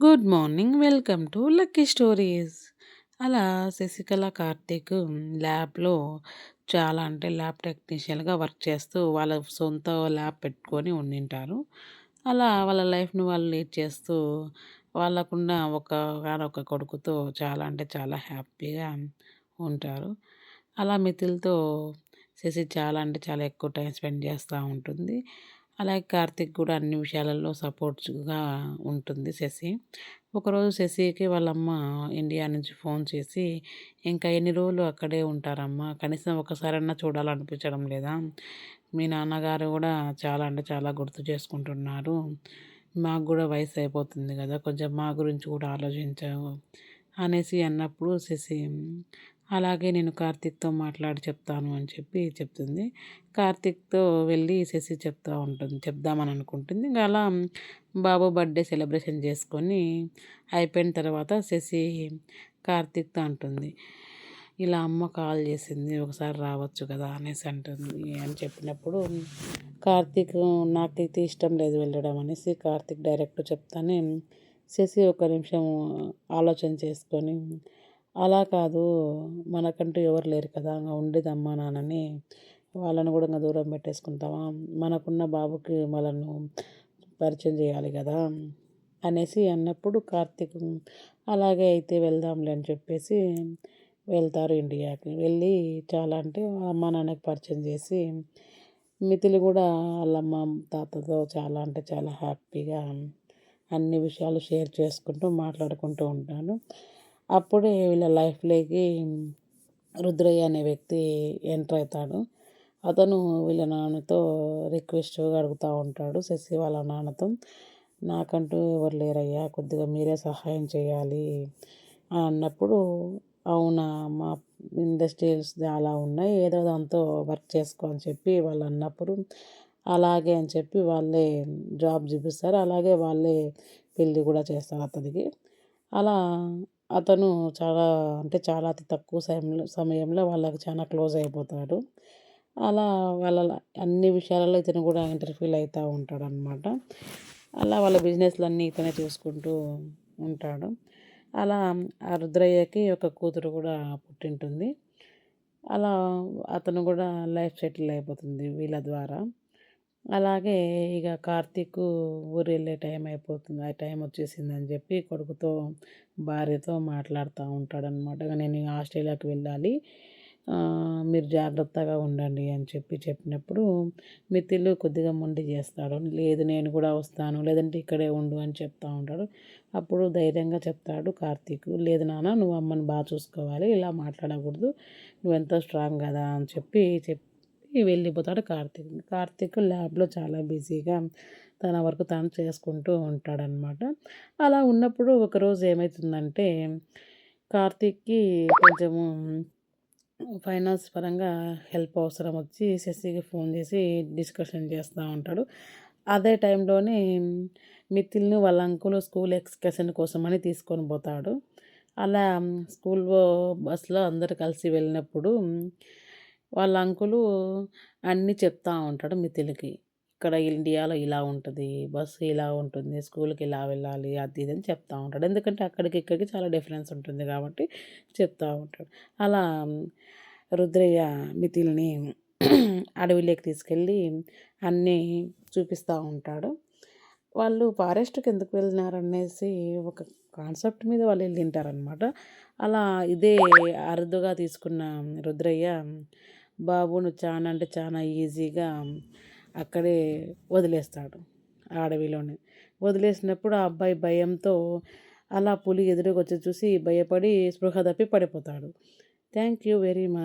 Good morning. Welcome to lucky stories. అలా శశికళ, కార్తీక్ ల్యాబ్‌లో చాలా అంటే ల్యాబ్ టెక్నీషియన్‌గా వర్క్ చేస్తూ వాళ్ళ సొంత ల్యాబ్ పెట్టుకొని ఉండింటారు. అలా వాళ్ళ లైఫ్‌ని వాళ్ళు లీడ్ చేస్తూ వాళ్ళకున్న ఒకానొక కొడుకుతో చాలా అంటే చాలా హ్యాపీగా ఉంటారు. అలా మిథిల్‌తో శశి చాలా అంటే చాలా ఎక్కువ టైం స్పెండ్ చేస్తా ఉంటుంది. అలాగే కార్తీక్ కూడా అన్ని విషయాలలో సపోర్ట్‌గా ఉంటుంది శశి. ఒకరోజు శశికి వాళ్ళమ్మ ఇండియా నుంచి ఫోన్ చేసి, "ఇంకా ఎన్ని రోజులు అక్కడే ఉంటారమ్మా? కనీసం ఒకసారన్నా చూడాలనిపించడం లేదా? మీ నాన్నగారు గూడా చాలా అంటే చాలా గుర్తు చేసుకుంటున్నారు. మాకు గూడా వయసు అయిపోతుంది గదా! కొంచెం మా గురించి కూడా ఆలోచించవు" అనేసి అన్నప్పుడు శశి, "అలాగే నేను కార్తీక్‌తో మాట్లాడి చెప్తాను" అని చెప్పి చెప్తుంది. కార్తీక్‌తో వెళ్ళి శశి చెప్దామని అనుకుంటుంది. ఇంక అలా బాబు బర్త్‌డే సెలబ్రేషన్ చేసుకొని అయిపోయిన తర్వాత శశి కార్తీక్‌తో అంటుంది, "ఇలా అమ్మ కాల్ చేసింది. ఒకసారి రావచ్చు కదా" అనేసి అంటుంది. అని చెప్పినప్పుడు కార్తీక్, "నాకైతే ఇష్టం లేదు వెళ్ళడం" అనేసి కార్తీక్ డైరెక్ట్ చెప్తానే శశి ఒక నిమిషం ఆలోచన చేసుకొని, "అలా కాదు, మనకంటూ ఎవరు లేరు కదా! ఉండేది అమ్మా నాన్ననే. వాళ్ళని కూడా దూరం పెట్టేసుకుంటావా? మనకున్న బాబుకి వాళ్ళను పరిచయం చేయాలి కదా" అనేసి అన్నప్పుడు కార్తీక్, "అలాగే అయితే వెళ్దాంలే" అని చెప్పేసి వెళ్తారు ఇండియాకి. వెళ్ళి చాలా అంటే అమ్మా నాన్నకి పరిచయం చేసి, మిథిలి కూడా వాళ్ళమ్మ తాతతో చాలా అంటే చాలా హ్యాపీగా అన్ని విషయాలు షేర్ చేసుకుంటూ మాట్లాడుకుంటూ ఉంటాను. అప్పుడే వీళ్ళ లైఫ్‌లోకి రుద్రయ్య అనే వ్యక్తి ఎంటర్ అవుతాడు. అతను వీళ్ళ నాన్నతో రిక్వెస్ట్‌గా అడుగుతా ఉంటాడు శశి వాళ్ళ నాన్నతో, "నాకంటూ ఎవరు లేరయ్యా, కొద్దిగా మీరే సహాయం చేయాలి" అన్నప్పుడు, "అవునా, మా ఇండస్ట్రియల్స్ అలా ఉన్నాయి, ఏదో దాంతో వర్క్ చేసుకో" అని చెప్పి వాళ్ళు అన్నప్పుడు, అలాగే అని చెప్పి వాళ్ళే జాబ్ చూపిస్తారు. అలాగే వాళ్ళే పెళ్లి కూడా చేస్తారు అతనికి. అలా అతను చాలా అంటే చాలా అతి తక్కువ సమయంలో వాళ్ళకి చాలా క్లోజ్ అయిపోతాడు. అలా వాళ్ళ అన్ని విషయాలలో ఇతను కూడా ఇంటర్ఫీల్ అయితా ఉంటాడనమాట. అలా వాళ్ళ బిజినెస్‌లన్నీ ఇతనే చూసుకుంటూ ఉంటాడు. అలా ఆ రుద్రయ్యకి ఒక కూతురు కూడా పుట్టింటుంది. అలా అతను కూడా లైఫ్ సెటిల్ అయిపోతుంది వీళ్ళ ద్వారా. అలాగే ఇక కార్తీకు ఊరెళ్ళే టైం అయిపోతుంది. ఆ టైం వచ్చేసిందని చెప్పి కొడుకుతో, భార్యతో మాట్లాడుతూ ఉంటాడనమాట. "నేను ఆస్ట్రేలియాకి వెళ్ళాలి. మీరు జాగ్రత్తగా ఉండండి" అని చెప్పినప్పుడు మిథిల్ కొద్దిగా మొండి చేస్తాడు. "లేదు, నేను కూడా వస్తాను, లేదంటే ఇక్కడే ఉండు" అని చెప్తా ఉంటాడు. అప్పుడు ధైర్యంగా చెప్తాడు కార్తీక్, "లేదు నాన్న, నువ్వు అమ్మని బాగా చూసుకోవాలి, ఇలా మాట్లాడకూడదు, నువ్వెంతో స్ట్రాంగ్ కదా" అని చెప్పి వెళ్ళిపోతాడు కార్తీక్. కార్తీక్ ల్యాబ్‌లో చాలా బిజీగా తన వర్క్ తాను చేసుకుంటూ ఉంటాడనమాట. అలా ఉన్నప్పుడు ఒకరోజు ఏమైతుందంటే, కార్తీక్‌కి కొంచెము ఫైనాన్స్ పరంగా హెల్ప్ అవసరం వచ్చి శశికి ఫోన్ చేసి డిస్కషన్ చేస్తూ ఉంటాడు. అదే టైంలోనే మిథిల్‌ని వాళ్ళ అంకుల్ స్కూల్ ఎక్స్‌కర్షన్ కోసమని తీసుకొని పోతాడు. అలా స్కూల్‌లో బస్‌లో అందరూ కలిసి వెళ్ళినప్పుడు వాళ్ళ అంకులు అన్నీ చెప్తా ఉంటాడు మిథిల్‌కి. "ఇక్కడ ఇండియాలో ఇలా ఉంటది, బస్సు ఇలా ఉంటుంది, స్కూల్‌కి ఇలా వెళ్ళాలి" అది ఇది అని చెప్తా ఉంటాడు. ఎందుకంటే అక్కడికి ఇక్కడికి చాలా డిఫరెన్స్ ఉంటుంది కాబట్టి చెప్తా ఉంటాడు. అలా రుద్రయ్య మిథిల్‌ని అడవిలోకి తీసుకెళ్ళి అన్నీ చూపిస్తా ఉంటాడు. వాళ్ళు ఫారెస్ట్‌కి ఎందుకు వెళ్ళినారనేసి ఒక కాన్సెప్ట్ మీద వాళ్ళు వెళ్ళింటారనమాట. అలా ఇదే అరుదుగా తీసుకున్న రుద్రయ్య, బాబును చాలా అంటే చాలా ఈజీగా అక్కడే వదిలేస్తాడు ఆ అడవిలోనే. వదిలేసినప్పుడు ఆ అబ్బాయి భయంతో అలా పులి ఎదురుగొచ్చి చూసి భయపడి స్పృహ తప్పి పడిపోతాడు. Thank you very much.